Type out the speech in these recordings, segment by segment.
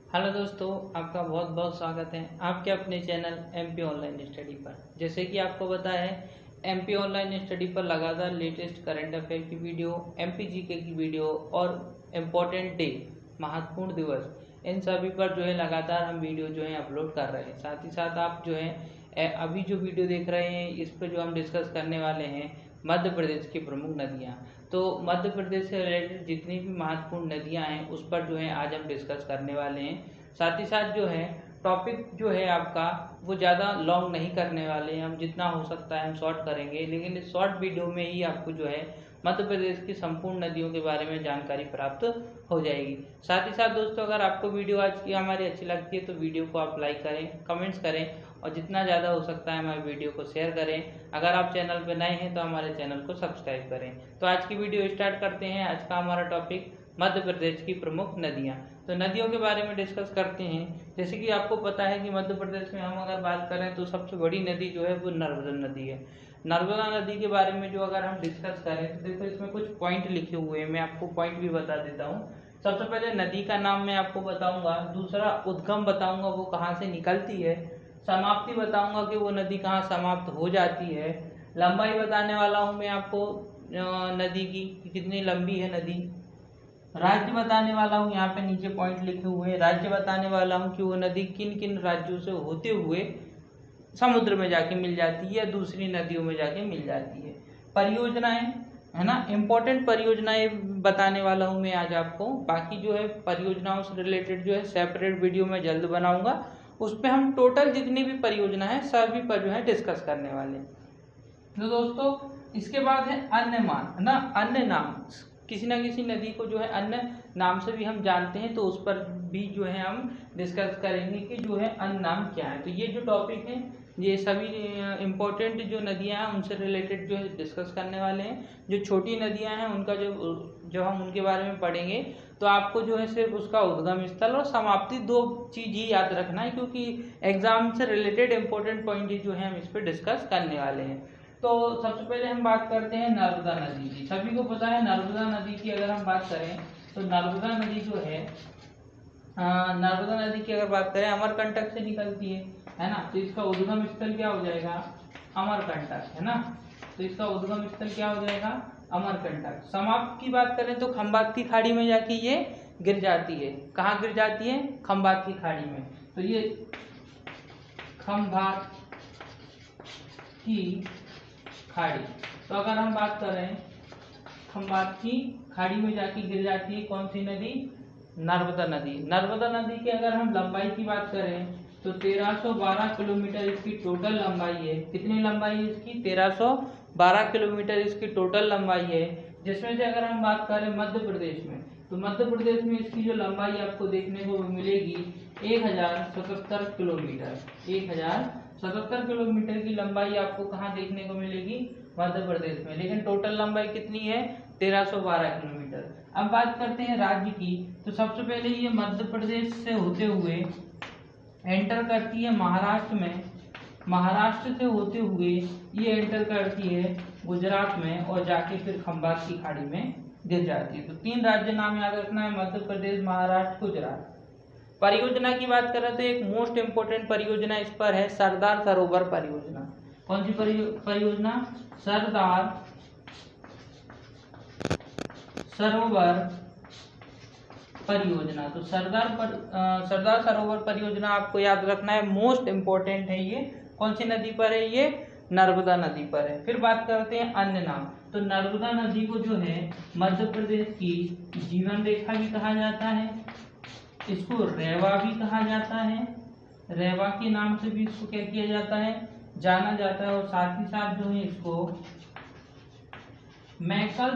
Hello दोस्तों, आपका बहुत बहुत स्वागत है आपके अपने चैनल एमपी ऑनलाइन स्टडी पर। जैसे कि आपको पता है, एमपी ऑनलाइन स्टडी पर लगातार लेटेस्ट करंट अफेयर की वीडियो, एमपी जीके की वीडियो और इम्पोर्टेंट डे, महत्वपूर्ण दिवस, इन सभी पर जो है लगातार हम वीडियो जो है अपलोड कर रहे हैं। साथ ही साथ आप जो है अभी जो वीडियो देख रहे हैं, इस पर जो हम डिस्कस करने वाले हैं मध्य प्रदेश की प्रमुख नदियाँ। तो मध्य प्रदेश से रिलेटेड जितनी भी महत्वपूर्ण नदियां हैं उस पर जो है आज हम डिस्कस करने वाले हैं। साथ ही साथ जो है टॉपिक जो है आपका वो ज़्यादा लॉन्ग नहीं करने वाले हैं, हम जितना हो सकता है हम शॉर्ट करेंगे, लेकिन इस शॉर्ट वीडियो में ही आपको जो है मध्य प्रदेश की संपूर्ण नदियों के बारे में जानकारी प्राप्त हो जाएगी। साथ ही साथ दोस्तों, अगर आपको वीडियो आज की हमारी अच्छी लगती है तो वीडियो को आप लाइक करें, कमेंट्स करें और जितना ज़्यादा हो सकता है हमारे वीडियो को शेयर करें। अगर आप चैनल पर नए हैं तो हमारे चैनल को सब्सक्राइब करें। तो आज की वीडियो स्टार्ट करते हैं। आज का हमारा टॉपिक मध्य प्रदेश की प्रमुख नदियाँ। तो नदियों के बारे में डिस्कस करते हैं। जैसे कि आपको पता है कि मध्य प्रदेश में हम अगर बात करें तो सबसे बड़ी नदी जो है वो नर्मदा नदी है। नर्मदा नदी के बारे में जो अगर हम डिस्कस करें तो देखो इसमें कुछ पॉइंट लिखे हुए हैं, मैं आपको पॉइंट भी बता देता हूँ। सबसे पहले नदी का नाम मैं आपको बताऊंगा, दूसरा उद्गम बताऊंगा वो कहाँ से निकलती है, समाप्ति बताऊंगा कि वो नदी कहाँ समाप्त हो जाती है, लंबाई बताने वाला हूँ मैं आपको नदी की कि कितनी लंबी है नदी, राज्य बताने वाला हूँ, यहाँ पे नीचे पॉइंट लिखे हुए हैं, राज्य बताने वाला हूँ कि वो नदी किन किन राज्यों से होते हुए समुद्र में जाके मिल जाती है या दूसरी नदियों में जाके मिल जाती है। परियोजनाएं है ना, इंपॉर्टेंट परियोजनाएं बताने वाला हूँ मैं आज आपको। बाकी जो है परियोजनाओं से रिलेटेड जो है सेपरेट वीडियो में जल्द बनाऊंगा, उस पर हम टोटल जितनी भी परियोजना है सभी पर जो है डिस्कस करने वाले। तो दोस्तों इसके बाद है अन्य मान, है ना, अन्य नाम। किसी न किसी नदी को जो है अन्य नाम से भी हम जानते हैं, तो उस पर भी जो है हम डिस्कस करेंगे कि जो है अन्य नाम क्या है। तो ये जो टॉपिक है ये सभी इम्पोर्टेंट जो नदियां हैं उनसे रिलेटेड जो है डिस्कस करने वाले हैं। जो छोटी नदियां हैं उनका जो हम उनके बारे में पढ़ेंगे, तो आपको जो है सिर्फ उसका उद्गम स्थल और समाप्ति दो चीज ही याद रखना है, क्योंकि एग्जाम से रिलेटेड इम्पोर्टेंट पॉइंट जो है हम इस पर डिस्कस करने वाले हैं। तो सबसे पहले हम बात करते हैं नर्मदा नदी की। सभी को पता है नर्मदा नदी की अगर हम बात करें तो नर्मदा नदी जो है नर्मदा नदी की अगर बात करें अमरकंटक से निकलती है ना। तो इसका उद्गम स्थल क्या हो जाएगा, अमरकंटक, है ना। तो इसका उद्गम स्थल क्या हो जाएगा, अमरकंटक। समाप्त की बात करें तो खंबात की खाड़ी में जाके ये गिर जाती है। कहाँ गिर जाती है, खंबात की खाड़ी में। तो ये खंबात की खाड़ी, तो अगर हम बात करें खंबात की खाड़ी में जाके गिर जाती है कौन सी नदी, नर्मदा नदी। नर्मदा नदी की अगर हम लंबाई की बात करें तो 1312 किलोमीटर इसकी टोटल लंबाई है। कितनी लंबाई है इसकी, 1312 किलोमीटर इसकी टोटल लंबाई है। जिसमें से अगर हम बात करें मध्य प्रदेश में, तो मध्य प्रदेश में इसकी जो लंबाई आपको देखने को मिलेगी 1077 किलोमीटर। 1077 किलोमीटर की लंबाई आपको कहाँ देखने को मिलेगी, मध्य प्रदेश में। लेकिन टोटल लंबाई कितनी है, 1312 किलोमीटर। अब बात करते हैं राज्य की, तो सबसे पहले ये मध्य प्रदेश से होते हुए एंटर करती है महाराष्ट्र में, महाराष्ट्र से होते हुए ये एंटर करती है गुजरात में और जाके फिर खंबात की खाड़ी में गिर जाती है। तो तीन राज्य नाम याद रखना है, मध्य प्रदेश, महाराष्ट्र, गुजरात। परियोजना की बात करें तो एक मोस्ट इंपोर्टेंट परियोजना इस पर है सरदार सरोवर परियोजना। कौन सी परियोजना, सरदार सरोवर परियोजना। तो सरदार सरोवर परियोजना आपको याद रखना है, मोस्ट इंपोर्टेंट है। ये कौन सी नदी पर है, ये नर्मदा नदी पर है। फिर बात करते हैं अन्य नाम। तो नर्मदा नदी को जो है मध्य प्रदेश की जीवन रेखा भी कहा जाता है, इसको रेवा भी कहा जाता है, रेवा के नाम से भी इसको क्या किया जाता है, जाना जाता है। और साथ ही साथ जो है इसको मैकल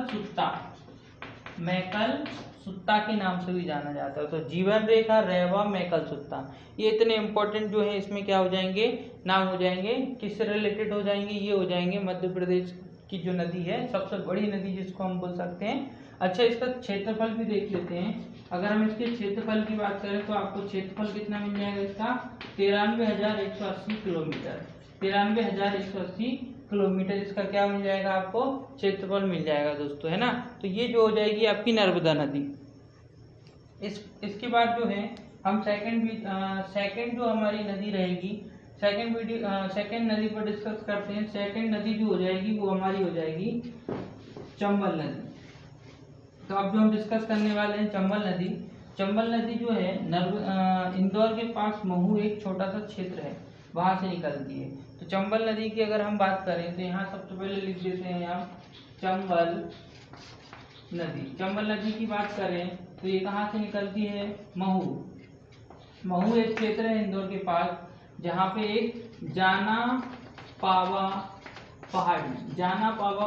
सुत्ता के नाम से भी जाना जाता है। तो जीवन रेखा, रेवा, मैकल सुत्ता, ये इतने इंपॉर्टेंट जो है इसमें क्या हो जाएंगे, नाम हो जाएंगे। किससे रिलेटेड हो जाएंगे, ये हो जाएंगे मध्य प्रदेश की जो नदी है, सबसे बड़ी नदी जिसको हम बोल सकते हैं। अच्छा, इसका क्षेत्रफल भी देख लेते हैं। अगर हम इसके क्षेत्रफल की बात करें तो आपको क्षेत्रफल कितना मिल जाएगा इसका, 93,180 किलोमीटर। 93,180 किलोमीटर इसका क्या मिल जाएगा, आपको क्षेत्रफल मिल जाएगा दोस्तों, है ना। तो ये जो हो जाएगी आपकी नर्मदा नदी। इसके बाद जो है हम सेकंड जो हमारी नदी रहेगी, सेकंड नदी पर डिस्कस करते हैं। सेकंड नदी जो हो जाएगी वो हमारी हो जाएगी चंबल नदी। तो अब जो हम डिस्कस करने वाले हैं चंबल नदी। चंबल नदी जो है इंदौर के पास महू एक छोटा सा क्षेत्र है, वहां से निकलती है। तो चंबल नदी की अगर हम बात करें तो यहाँ सबसे पहले लिख देते हैं हम चंबल नदी। चंबल नदी की बात करें तो ये कहाँ से निकलती है? महू एक क्षेत्र है इंदौर के पास, जहाँ पे एक जाना पावा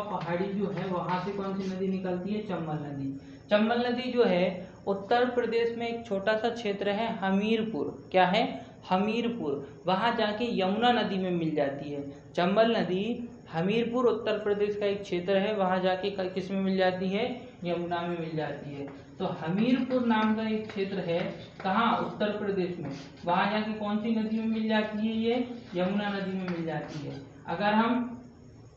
पहाड़ी जो है वहां से कौन सी नदी निकलती है? चंबल नदी। चंबल नदी जो है उत्तर प्रदेश में एक छोटा सा क्षेत्र है हमीरपुर। क्या है? हमीरपुर। वहां जाके यमुना नदी में मिल जाती है। चंबल नदी हमीरपुर उत्तर प्रदेश का एक क्षेत्र है, वहां जाके किस में मिल जाती है? यमुना में मिल जाती है। तो हमीरपुर नाम का एक क्षेत्र है, कहाँ? उत्तर प्रदेश में। वहां जाके कौन सी नदी में मिल जाती है? ये यमुना नदी में मिल जाती है। अगर हम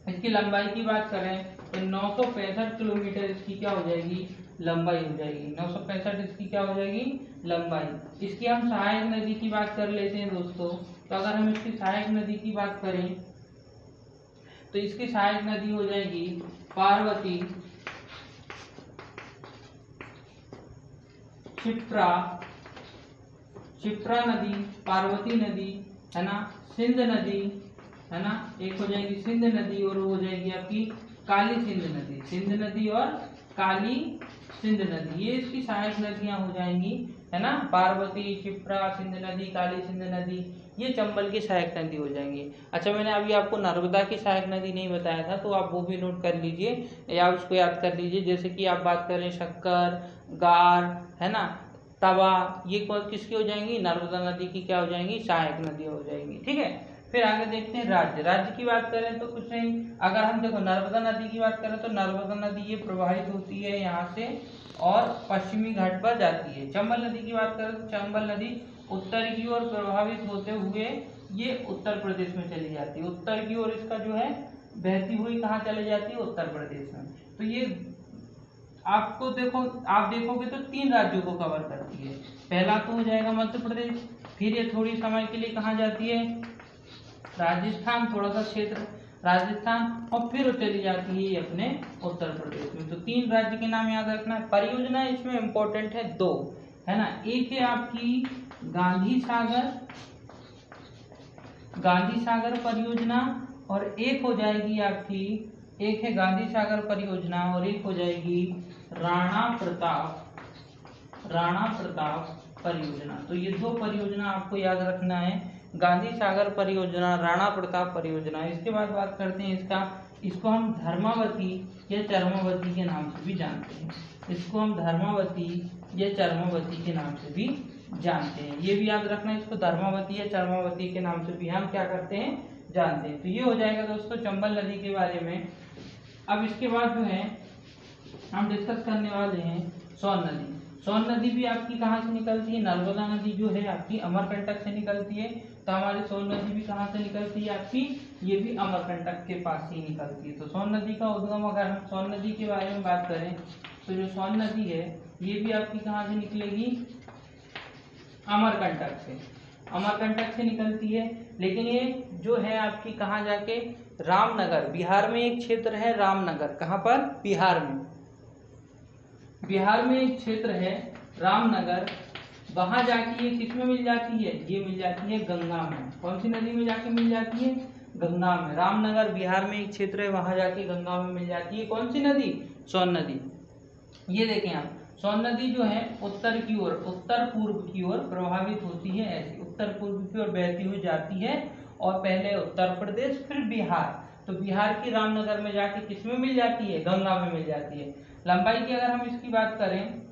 इसकी लंबाई की बात करें तो 965 किलोमीटर इसकी क्या हो जाएगी? लंबाई हो जाएगी। 965 इसकी क्या हो जाएगी? लंबाई। इसकी हम सहायक नदी की बात कर लेते हैं दोस्तों। तो अगर हम इसकी सहायक नदी की बात करें तो इसकी सहायक नदी हो जाएगी पार्वती, क्षिप्रा नदी, पार्वती नदी, है ना, सिंध नदी, है ना, एक हो जाएगी सिंध नदी और वो हो जाएगी आपकी काली सिंध नदी। सिंध नदी और काली सिंध नदी, ये इसकी सहायक नदियां हो जाएंगी, है ना। पार्वती, क्षिप्रा, सिंध नदी, काली सिंध नदी, ये चंबल की सहायक नदी हो जाएंगी। अच्छा, मैंने अभी आपको नर्मदा की सहायक नदी नहीं बताया था, तो आप वो भी नोट कर लीजिए या उसको याद कर लीजिए। जैसे कि आप बात करें शक्कर, गार, है ना, तवा, ये किसकी हो जाएंगी? नर्मदा नदी की क्या हो जाएंगी? सहायक नदी हो जाएंगी। ठीक है, फिर आगे देखते हैं राज्य की बात करें तो कुछ नहीं। अगर हम देखो नर्मदा नदी की बात करें तो नर्मदा नदी ये प्रवाहित होती है यहाँ से और पश्चिमी घाट पर जाती है। चंबल नदी की बात करें तो चंबल नदी उत्तर की ओर प्रभावित होते हुए ये उत्तर प्रदेश में चली जाती है। उत्तर की ओर इसका जो है बहती हुई कहाँ चली जाती है? उत्तर प्रदेश में। तो ये आप देखोगे तो 3 राज्यों को कवर करती है। पहला तो हो जाएगा मध्य प्रदेश, फिर ये थोड़ी समय के लिए कहाँ जाती है? राजस्थान, थोड़ा सा क्षेत्र राजस्थान, और फिर चली जाती है अपने उत्तर प्रदेश में। तो 3 राज्य के नाम याद रखना है। परियोजना इसमें इंपॉर्टेंट है 2, है ना। एक है आपकी गांधी सागर परियोजना और एक हो जाएगी आपकी, एक है गांधी सागर परियोजना और एक हो जाएगी राणा प्रताप परियोजना। तो ये 2 परियोजना आपको याद रखना है, गांधी सागर परियोजना, राणा प्रताप परियोजना। इसके बाद बात करते हैं इसको हम धर्मावती या चरमावती के नाम से भी जानते हैं। इसको हम धर्मावती या चरमावती के नाम से भी जानते हैं। ये भी याद रखना, इसको धर्मावती या चरमावती के नाम से भी हम क्या करते हैं? जानते हैं। तो ये हो जाएगा दोस्तों चंबल नदी के बारे में। अब इसके बाद जो है हम डिस्कस करने वाले हैं सोन नदी। सोन नदी भी आपकी कहाँ से निकलती है? नर्मदा नदी जो है आपकी अमरकंटक से निकलती है। तो हमारी सोन नदी भी कहाँ से निकलती है आपकी? ये भी अमरकंटक के पास ही निकलती है। तो सोन नदी का उद्गम, अगर हम सोन नदी के बारे में बात करें तो जो सोन नदी है ये भी आपकी कहाँ से निकलेगी? अमरकंटक से निकलती है। लेकिन ये जो है आपकी कहाँ जाके? रामनगर, बिहार में एक क्षेत्र है रामनगर। कहाँ पर? बिहार में एक क्षेत्र है रामनगर। वहां जाके ये किस में मिल जाती है? ये मिल जाती है गंगा में। कौन सी नदी में जाके मिल जाती है? गंगा में। रामनगर बिहार में एक क्षेत्र है, वहां जाके गंगा में मिल जाती है। कौन सी नदी? सोन नदी। ये देखें आप, सोन नदी जो है उत्तर पूर्व की ओर प्रभावित होती है, ऐसी उत्तर पूर्व की ओर बहती हुई जाती है और पहले उत्तर प्रदेश फिर बिहार। तो बिहार की रामनगर में जाके किसमें मिल जाती है? गंगा में मिल जाती है। लंबाई की अगर हम इसकी बात करें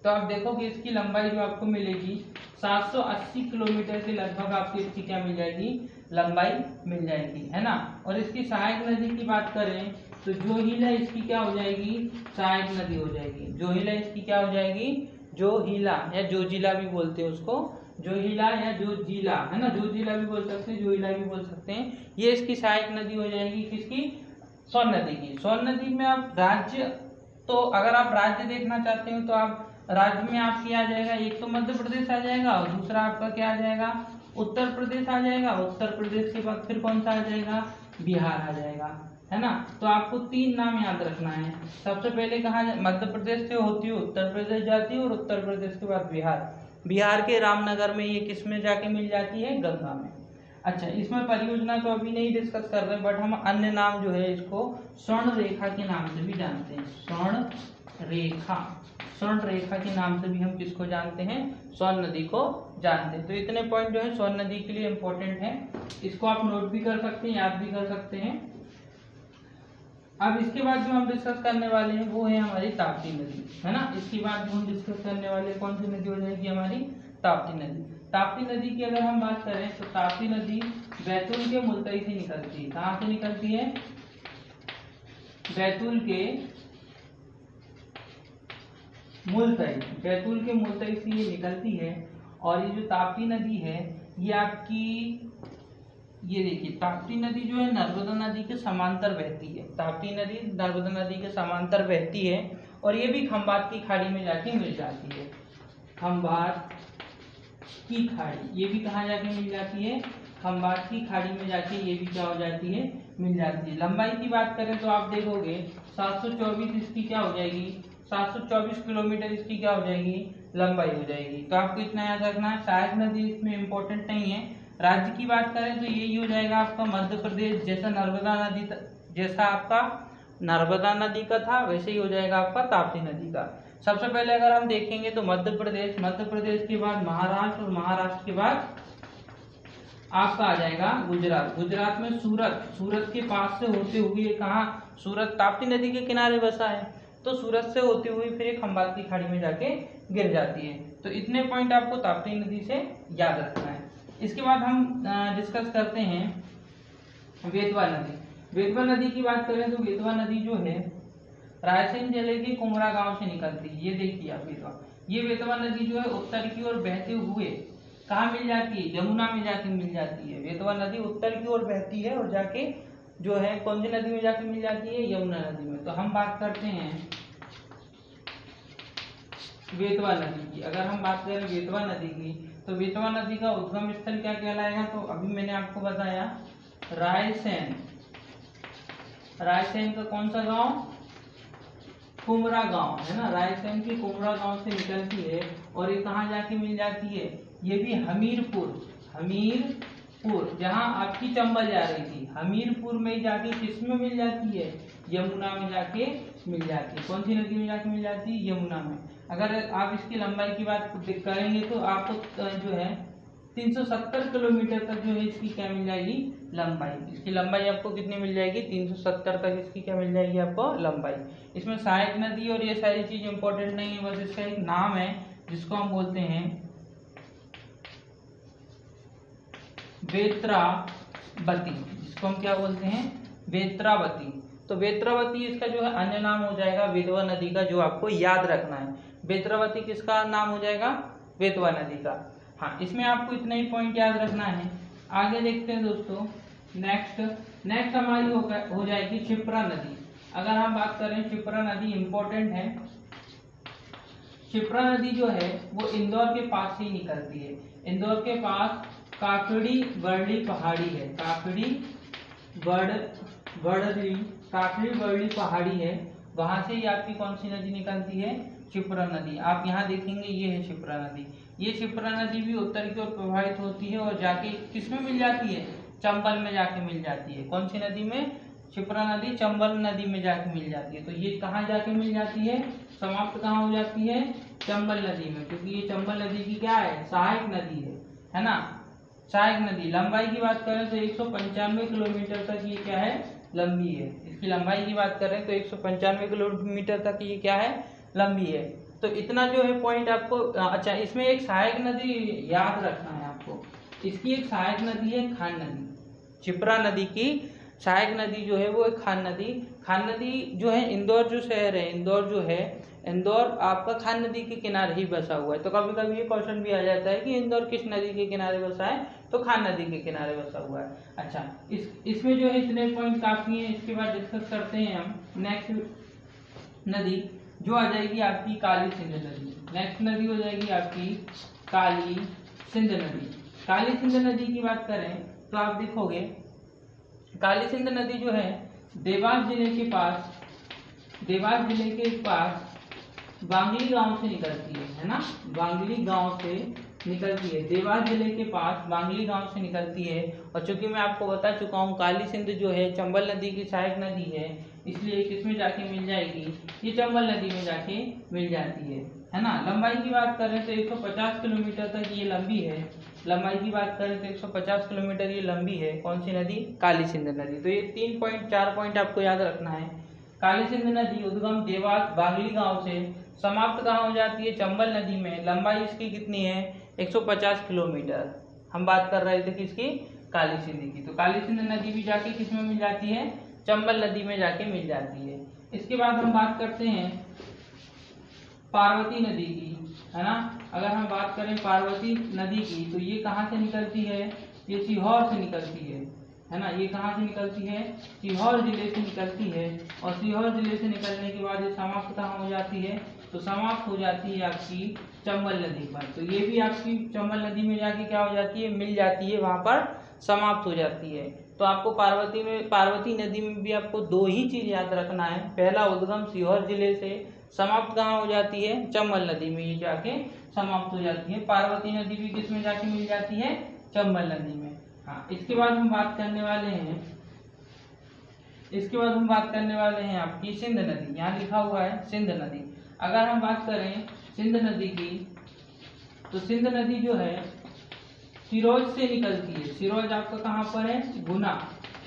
तो आप देखोगे इसकी लंबाई जो आपको मिलेगी 780 किलोमीटर के लगभग आपको इसकी क्या मिल जाएगी? लंबाई मिल जाएगी, है ना। और इसकी सहायक नदी की बात करें तो जोहिला इसकी क्या हो जाएगी? सहायक नदी हो जाएगी। जोहिला इसकी क्या हो जाएगी? जोहिला या जोजिला भी बोलते हैं उसको, जोहिला या जोजिला, है ना। जोजिला भी बोल सकते हैं, जोहिला भी बोल सकते हैं। ये इसकी सहायक नदी हो जाएगी किसकी? सोन नदी की। सोन नदी में आप राज्य, तो अगर आप राज्य देखना चाहते हो तो आप राज्य में आपकी आ जाएगा, एक तो मध्य प्रदेश आ जाएगा और दूसरा आपका क्या आ जाएगा, उत्तर प्रदेश आ जाएगा। उत्तर प्रदेश के बाद फिर कौन सा आ जाएगा, बिहार आ जाएगा, है ना। तो आपको 3 नाम याद रखना है। सबसे पहले कहाँ, मध्य प्रदेश से होती है उत्तर प्रदेश जाती है और उत्तर प्रदेश के बाद बिहार। बिहार के रामनगर में ये किस में जाके मिल जाती है, गंगा में। अच्छा, इसमें परियोजना तो अभी नहीं डिस्कस कर रहे, बट हम अन्य नाम जो है इसको स्वर्ण रेखा के नाम से भी जानते हैं। स्वर्ण रेखा, स्वर्ण रेखा के नाम से भी हम किसको जानते हैं, स्वर्ण नदी को जानते हैं। तो इतने पॉइंट जो है स्वर्ण नदी के लिए इंपॉर्टेंट है, इसको आप नोट भी कर सकते हैं, याद भी कर सकते हैं। अब इसके बाद जो हम डिस्कस करने वाले हैं वो है हमारी ताप्ती नदी, है ना। इसके बाद जो हम डिस्कस करने वाले कौन सी नदी हो जाएगी, हमारी ताप्ती नदी। ताप्ती नदी की अगर हम बात करें तो ताप्ती नदी बैतूल के मुलतई से निकलती है। कहाँ से निकलती है, बैतूल के मुलतई, बैतूल के मुलतई से ये निकलती है। और ये जो ताप्ती नदी है ये आपकी, ये देखिए ताप्ती नदी जो है नर्मदा नदी के समांतर बहती है। ताप्ती नदी नर्मदा नदी के समांतर बहती है और ये भी खंबात की खाड़ी में जाके मिल जाती है। खंबात की खाड़ी, ये भी कहाँ जाके मिल जाती है, खंबात की खाड़ी में जाके ये भी क्या हो जाती है, मिल जाती है। लंबाई की बात करें तो आप देखोगे 724 इसकी क्या हो जाएगी, 724 किलोमीटर इसकी क्या हो जाएगी, लंबाई हो जाएगी। तो आपको इतना याद रखना है। सहायक नदी इसमें इंपॉर्टेंट नहीं है। राज्य की बात करें तो यही हो जाएगा आपका मध्य प्रदेश, जैसा नर्मदा नदी, जैसा आपका नर्मदा नदी का था वैसे ही हो जाएगा आपका ताप्ती नदी का। सबसे पहले अगर हम देखेंगे तो मध्य प्रदेश, मध्य प्रदेश के बाद महाराष्ट्र और महाराष्ट्र के बाद आपका आ जाएगा गुजरात। गुजरात में सूरत, सूरत के पास से होते हुए कहाँ, सूरत ताप्ती नदी के किनारे बसा है, तो सूरत से होती हुई फिर एक खंबात की खाड़ी में जाके गिर जाती है। तो इतने पॉइंट आपको ताप्ती नदी से याद रखना है। इसके बाद हम डिस्कस करते हैं बेतवा नदी। बेतवा नदी की बात करें तो बेतवा नदी जो है रायसेन जिले के कुमरा गांव से निकलती है। ये देखिए आप बेतवा, ये बेतवा नदी जो है उत्तर की ओर बहते हुए कहाँ मिल जाती है, यमुना में जाके मिल जाती है। बेतवा नदी उत्तर की ओर बहती है और जाके जो है कौन सी नदी में जाके मिल जाती है, यमुना नदी में। तो हम बात करते हैं बेतवा नदी की। अगर हम बात करें बेतवा नदी की तो बेतवा नदी का उद्गम स्थल क्या कहलाएगा, तो अभी मैंने आपको बताया रायसेन। रायसेन का कौन सा गांव, कुमरा गांव, है ना। रायसेन के कुमरा गांव से निकलती है और ये कहाँ जाके मिल जाती है, ये भी हमीरपुर, हमीरपुर जहां आपकी चंबल जा रही थी, हमीरपुर में जाके किसमें मिल जाती है, यमुना में जाके मिल जाती है। कौन सी नदी में जाके मिल जाती है, यमुना में। अगर आप इसकी लंबाई की बात करेंगे तो आपको जो है 370 किलोमीटर तक जो है इसकी क्या मिल जाएगी, लंबाई। इसकी लंबाई आपको कितनी मिल जाएगी, 370 तक इसकी क्या मिल जाएगी आपको, लंबाई। इसमें सहायक नदी और ये सारी चीज इंपॉर्टेंट नहीं है, बस इसका एक नाम है जिसको हम बोलते हैं बेत्रावती, जिसको हम क्या बोलते हैं, बेत्रावती। तो बेत्रावती इसका जो है अन्य नाम हो जाएगा बेतवा नदी का, जो आपको याद रखना है। बेत्रावती किसका नाम हो जाएगा, बेतवा नदी का। हाँ, इसमें आपको इतना ही पॉइंट याद रखना है। आगे देखते हैं दोस्तों, नेक्स्ट हमारी हो जाएगी क्षिप्रा नदी। अगर हम बात करें क्षिप्रा नदी इंपॉर्टेंट है। क्षिप्रा नदी जो है वो इंदौर के पास से ही निकलती है। इंदौर के पास काकड़ी बरड़ी पहाड़ी है, काकड़ी बरड़ी पहाड़ी है, वहां से ही आपकी कौन सी नदी निकलती है, क्षिप्रा नदी। आप यहाँ देखेंगे ये है क्षिप्रा नदी। ये क्षिप्रा नदी भी उत्तर की ओर प्रवाहित होती है और जाके किसमें मिल जाती है, चंबल में जाके मिल जाती है। कौन सी नदी में, क्षिप्रा नदी चंबल नदी में जाके मिल जाती है। तो ये कहाँ जाके मिल जाती है, समाप्त कहाँ हो जाती है, चंबल नदी में, क्योंकि ये चंबल नदी की क्या है, सहायक नदी है ना। सहायक नदी लंबाई की बात करें तो 195 किलोमीटर तक ये क्या है, लंबी है। इसकी लंबाई की बात करें तो 195 किलोमीटर तक ये क्या है, लंबी है। तो इतना जो है पॉइंट आपको, अच्छा इसमें एक सहायक नदी याद रखना है आपको। इसकी एक सहायक नदी है खान नदी। क्षिप्रा नदी की सहायक नदी जो है वो एक खान नदी जो है, इंदौर जो शहर है, इंदौर जो है, इंदौर आपका खान नदी के किनारे ही बसा हुआ है। तो कभी कभी ये क्वेश्चन भी आ जाता है कि इंदौर किस नदी के किनारे बसा है, तो खान नदी के किनारे बसा हुआ है। अच्छा, इसमें जो है इतने पॉइंट काफी हैं। इसके बाद डिस्कस करते हैं हम नेक्स्ट नदी, जो आ जाएगी आपकी काली सिंध नदी। नेक्स्ट नदी हो जाएगी आपकी काली सिंध नदी। काली सिंध नदी की बात करें तो आप देखोगे काली सिंध नदी जो है देवास जिले के पास बांगली गांव से निकलती है ना, बांगली गांव से निकलती है, देवास जिले के पास बांगली गांव से निकलती है। और चूंकि मैं आपको बता चुका हूँ काली सिंध जो है चंबल नदी की सहायक नदी है, इसलिए किसमें जाके मिल जाएगी, ये चंबल नदी में जाके मिल जाती है ना। लंबाई की बात करें तो 150 किलोमीटर तक ये लंबी है, लंबाई की बात करें तो 150 किलोमीटर ये लंबी है। कौन सी नदी, काली सिंध नदी। तो ये 3.4 पॉइंट आपको याद रखना है। काली सिंध नदी उद्गम देवास बागली गांव से, समाप्त कहाँ हो जाती है, चंबल नदी में। लंबाई इसकी कितनी है, 150 किलोमीटर। हम बात कर रहे थे किसकी, काली सिंध की। तो काली सिंध नदी भी जाके किस में मिल जाती है, चंबल नदी में जाके मिल जाती है। इसके बाद हम बात करते हैं पार्वती नदी की, है ना। अगर हम बात करें पार्वती नदी की तो ये कहाँ से निकलती है, ये सीहोर से निकलती है ना। ये कहाँ से निकलती है, सीहोर जिले से निकलती है। और सीहोर जिले से निकलने के बाद ये समाप्त कहाँ हो जाती है, तो समाप्त हो जाती है आपकी चंबल नदी पर। तो ये भी आपकी चंबल नदी में जाके क्या हो जाती है, मिल जाती है, वहां पर समाप्त हो जाती है। तो आपको पार्वती नदी में भी आपको दो ही चीज याद रखना है। पहला उद्गम सीहोर जिले से, समाप्त कहाँ हो जाती है, चंबल नदी में ये जाके समाप्त हो जाती है। पार्वती नदी भी किस में जाके मिल जाती है, चंबल नदी में। हाँ, इसके बाद हम बात करने वाले हैं आपकी सिंध नदी। यहाँ लिखा हुआ है सिंध नदी। अगर हम बात करें सिंध नदी की तो सिंध नदी जो है सिरोज से निकलती है। सिरोज आपका कहाँ पर है,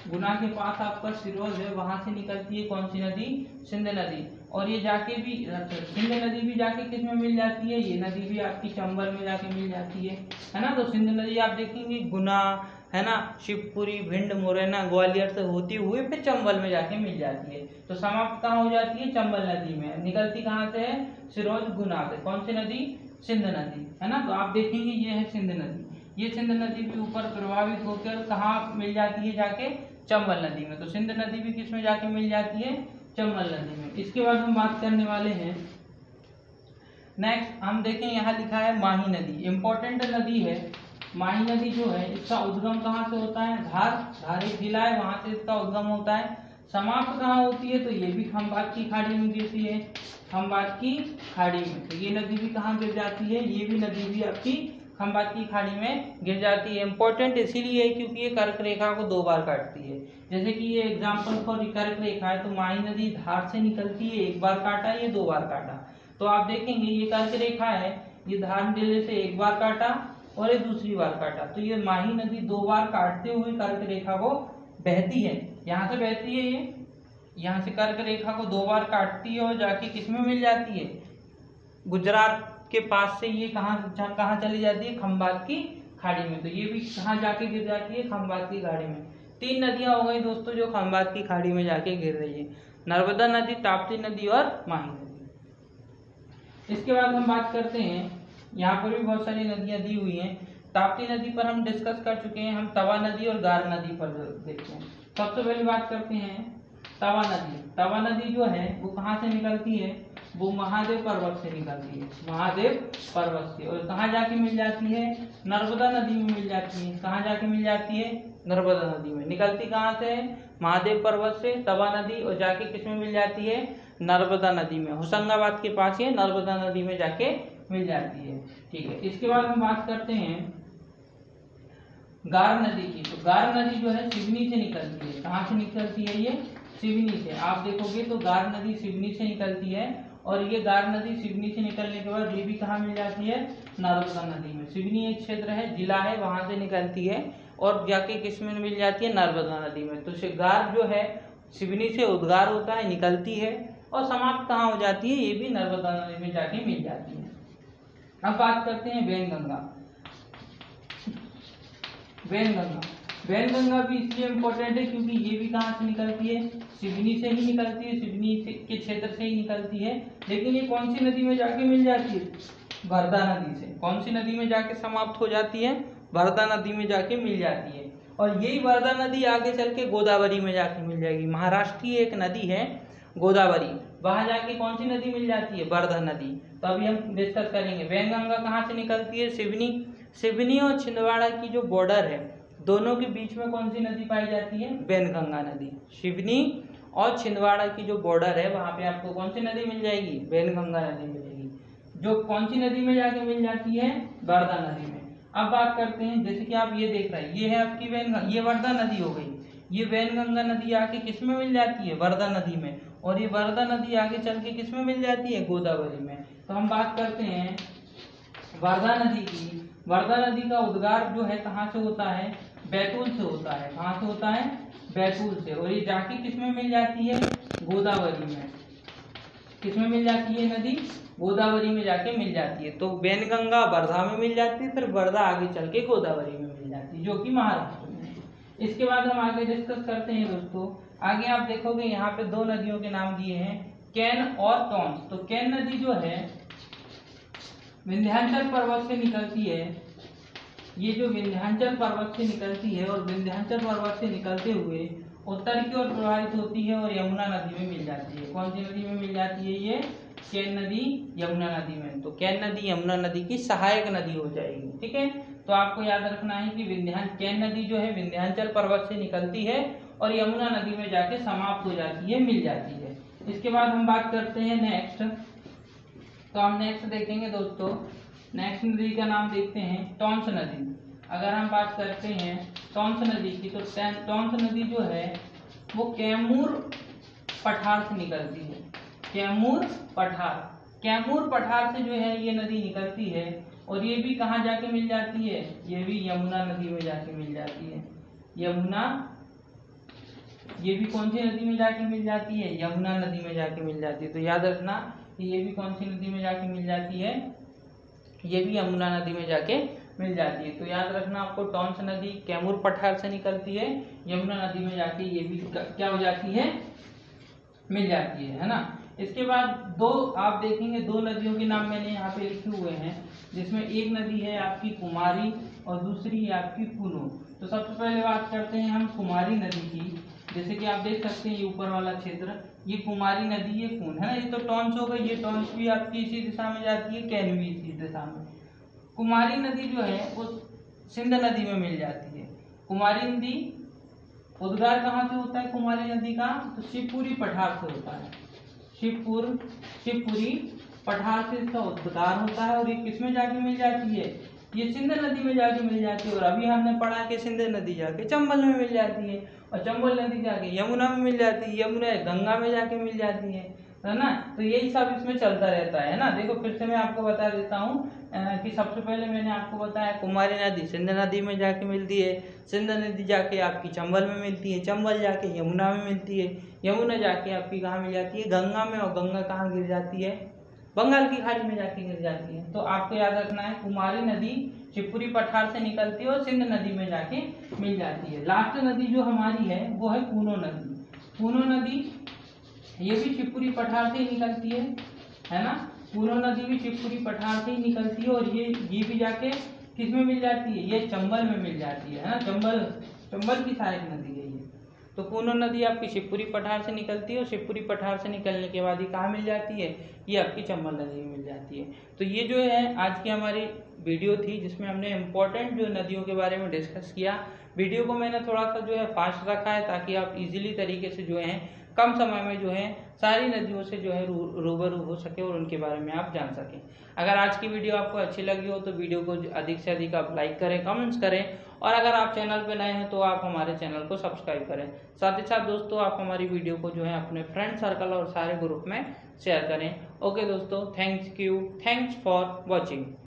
गुना के पास आपका सिरोज है, वहां से निकलती है कौन सी नदी, सिंध नदी। और ये जाके भी सिंध नदी भी जाके किस में मिल जाती है, ये नदी भी आपकी चंबल में जाके मिल जाती है ना। तो सिंध नदी आप देखेंगे गुना, है ना, शिवपुरी, भिंड, मुरैना, ग्वालियर से होती हुई फिर चंबल में जाके मिल जाती है। तो समाप्त कहाँ हो जाती है, चंबल नदी में। निकलती कहाँ से है, सिरोज गुना से। कौन सी नदी, सिंध नदी, है ना। तो आप देखेंगे ये है सिंध नदी। ये सिंध नदी के ऊपर प्रभावित होकर कहाँ मिल जाती है, जाके चंबल नदी में। तो सिंध नदी भी किस में जाके मिल जाती है, चंबल नदी में। इसके बाद हम बात करने वाले हैं नेक्स्ट, हम देखें यहाँ लिखा है माही नदी। इंपॉर्टेंट नदी है माही नदी जो है, इसका उद्गम कहाँ से होता है, धार एक जिला है, वहां से इसका उद्गम होता है। समाप्त कहाँ होती है, तो ये भी खंभात की खाड़ी में गिरती है, खंभात की खाड़ी में। तो ये नदी भी कहाँ गिर जाती है, ये भी नदी भी आपकी खंभात की खाड़ी में गिर जाती है। इंपॉर्टेंट इसीलिए है क्योंकि ये कर्क रेखा को 2 बार काटती है। जैसे कि ये एग्जाम्पल फॉर कर्क रेखा है, तो माही नदी धार से निकलती है, 1 बार काटा, ये 2 बार काटा। तो आप देखेंगे ये कर्क रेखा है, ये धार जिले से 1 बार काटा और ये दूसरी बार काटा। तो ये माही नदी 2 बार काटते हुए कर्क रेखा को बहती है, यहाँ से बहती है, ये यहाँ से कर्क रेखा को 2 बार काटती है और जाके किसमें मिल जाती है, गुजरात के पास से ये कहाँ चली जाती है, खंभात की खाड़ी में। तो ये भी कहाँ जाके गिर जाती है, खंभात की खाड़ी में। 3 नदियां हो गई दोस्तों जो खंभात की खाड़ी में जाके गिर रही है, नर्मदा नदी, ताप्ती नदी और माही नदी। इसके बाद हम बात करते हैं, यहाँ पर भी बहुत सारी नदियां दी हुई हैं। ताप्ती नदी पर हम डिस्कस कर चुके हैं, हम तवा नदी और गार नदी पर देखते हैं। सबसे पहले बात करते हैं तवा नदी। तवा नदी जो है वो कहाँ से निकलती है, वो महादेव पर्वत से निकलती है, महादेव पर्वत से। और कहाँ जाके मिल जाती है, नर्मदा नदी में मिल जाती है। कहाँ जाके मिल जाती है, नर्मदा नदी में। निकलती कहाँ से है, महादेव पर्वत से, तवा नदी, और जाके किसमें मिल जाती है, नर्मदा नदी में। होशंगाबाद के पास ये नर्मदा नदी में जाके मिल जाती है। ठीक है, इसके बाद हम बात करते हैं गार नदी की। तो गार नदी जो है सिवनी से निकलती है। कहाँ से निकलती है, ये सिवनी से। आप देखोगे तो गार नदी सिवनी से निकलती है, और ये गार नदी सिवनी से निकलने के बाद ये भी कहाँ मिल जाती है, नर्मदा नदी में। सिवनी एक क्षेत्र है, जिला है, वहां से निकलती है और जाके किसमें मिल जाती है, नर्मदा नदी में। तो गार जो है सिवनी से उद्गार होता है, निकलती है, और समाप्त कहाँ हो जाती है, ये भी नर्मदा नदी में जाके मिल जाती है। अब बात करते हैं वैनगंगा। वैनगंगा भी इसलिए इम्पोर्टेंट है क्योंकि ये भी कहाँ से निकलती है, सिवनी से ही निकलती है, सिवनी के क्षेत्र से ही निकलती है। लेकिन ये कौन सी नदी में जाके मिल जाती है, वर्धा नदी से। कौन सी नदी में जाके समाप्त हो जाती है, वर्धा नदी में जाके मिल जाती है। और यही वर्धा नदी आगे चल के गोदावरी में जाके मिल जाएगी। महाराष्ट्र की एक नदी है गोदावरी, वहां जाके कौन सी नदी मिल जाती है, वर्धा नदी। तो अभी हम डिस्कस करेंगे वैनगंगा कहाँ से निकलती है, सिवनी और छिंदवाड़ा की जो बॉर्डर है दोनों के बीच में कौन सी नदी पाई जाती है, वैनगंगा नदी। सिवनी और छिंदवाड़ा की जो बॉर्डर है वहां पे आपको कौन सी नदी मिल जाएगी, वैनगंगा नदी मिलेगी, जो कौन सी नदी में जाके मिल जाती है, वर्धा नदी में। अब बात करते हैं, जैसे कि आप ये देख रहे हैं, ये है आपकी वैनगंगा, ये वर्धा नदी हो गई, ये वैनगंगा नदी आके किस में मिल जाती है, वर्धा नदी में, और ये वर्धा नदी आगे चल के किस में मिल जाती है, गोदावरी में। तो हम बात करते हैं वर्धा नदी की। वर्धा नदी का उद्गार जो है कहाँ से होता है, बैतूल से होता है। कहाँ से होता है, बैतूल से, और ये जाके किस में मिल जाती है, गोदावरी में। किस में मिल जाती है नदी, गोदावरी में जाके मिल जाती है। तो वैनगंगा वर्धा में मिल जाती है, फिर वर्धा आगे चल के गोदावरी में मिल जाती है, जो कि महाराष्ट्र में है। इसके बाद हम आगे डिस्कस करते हैं दोस्तों। आगे आप देखोगे यहाँ पे दो नदियों के नाम दिए हैं, कैन और टॉन्स। तो कैन नदी जो है विंध्याचल पर्वत से निकलती है, ये जो विंध्याचल पर्वत से निकलती है और विंध्याचल पर्वत से निकलते हुए उत्तर की ओर प्रवाहित होती है और यमुना नदी में मिल जाती है। कौन सी नदी में मिल जाती है, ये कैन नदी यमुना नदी में। तो कैन नदी यमुना नदी की सहायक नदी हो जाएगी, ठीक है। तो आपको याद रखना है कि कैन नदी जो है विंध्याचल पर्वत से निकलती है और यमुना नदी में जाके समाप्त हो जाती है, मिल जाती है। इसके बाद हम बात करते हैं नेक्स्ट। तो हम नेक्स्ट देखेंगे दोस्तों, नेक्स्ट नदी का नाम देखते हैं टॉन्स नदी। अगर हम बात करते हैं टॉन्स नदी की, तो टॉन्स नदी जो है वो कैमूर पठार से निकलती है। कैमूर पठार से जो है ये नदी निकलती है, और ये भी कहाँ जाके मिल जाती है, ये भी यमुना नदी में जाके मिल जाती है। यमुना, ये भी कौन सी नदी में जाके मिल जाती है, यमुना नदी में जाके मिल जाती है। तो याद रखना कि ये भी कौन सी नदी में जाके मिल जाती है, ये भी यमुना नदी में जाके मिल जाती है। तो याद रखना आपको, टॉन्स नदी कैमूर पठार से निकलती है, यमुना नदी में जाके ये भी क्या हो जाती है, मिल जाती है ना। इसके बाद दो आप देखेंगे, दो नदियों के नाम मैंने यहाँ पे लिखे हुए हैं, जिसमें एक नदी है आपकी कुमारी और दूसरी है आपकी पुनो। तो सबसे पहले बात करते हैं हम कुमारी नदी की। जैसे कि आप देख सकते हैं ये ऊपर वाला क्षेत्र, ये कुमारी नदी, ये कून है ना, ये तो टॉन्स हो गई, ये टॉन्स भी आपकी इसी दिशा में जाती है, कैन भी इसी दिशा में। कुमारी नदी जो है वो सिंध नदी में मिल जाती है। कुमारी नदी उद्गार कहाँ से होता है कुमारी नदी का, तो शिवपुरी पठार से होता है। शिवपुरी पठार से इसका उद्गार होता है, और ये किसमें जाके मिल जाती है, ये सिंध नदी में जाके मिल जाती है। और अभी हमने पढ़ा कि सिंध नदी जाके चंबल में मिल जाती है, और चंबल नदी जाके यमुना में मिल जाती है, यमुना गंगा में जाके मिल जाती है ना। तो यही सब इसमें चलता रहता है ना। देखो फिर से मैं आपको बता देता हूँ कि सबसे पहले मैंने आपको बताया कुमारी नदी सिंध नदी में जाके मिलती है, सिंध नदी जाके आपकी चंबल में मिलती है, चंबल जाके यमुना में मिलती है, यमुना जाके आपकी कहाँ मिल जाती है, गंगा में, और गंगा कहाँ गिर जाती है, बंगाल की खाड़ी में जाके गिर जाती है। तो आपको याद रखना है कुमारी नदी शिवपुरी पठार से निकलती है और सिंध नदी में जाके मिल जाती है। लास्ट नदी जो हमारी है वो है पूनो नदी। पूनो नदी ये भी शिवपुरी पठार से ही निकलती है ना। पूनो नदी भी शिवपुरी पठार से ही निकलती है, और ये भी जाके किस में मिल जाती है, ये चंबल में मिल जाती है ना। चंबल की सहायक नदी है ये। तो पूनो नदी आपकी शिवपुरी पठार से निकलती है, और शिवपुरी पठार से निकलने के बाद ये कहाँ मिल जाती है, ये आपकी चंबल नदी में मिल जाती है। तो ये जो है आज की हमारी वीडियो थी, जिसमें हमने इम्पोर्टेंट जो नदियों के बारे में डिस्कस किया। वीडियो को मैंने थोड़ा सा जो है फास्ट रखा है, ताकि आप इजीली तरीके से जो है कम समय में जो है सारी नदियों से जो है रूबरू हो सके और उनके बारे में आप जान सकें। अगर आज की वीडियो आपको अच्छी लगी हो तो वीडियो को अधिक से अधिक आप लाइक करें, कमेंट्स करें, और अगर आप चैनल पर नए हैं तो आप हमारे चैनल को सब्सक्राइब करें। साथ ही साथ दोस्तों आप हमारी वीडियो को जो है अपने फ्रेंड सर्कल और सारे ग्रुप में शेयर करें। ओके दोस्तों, थैंक्स फॉर वॉचिंग।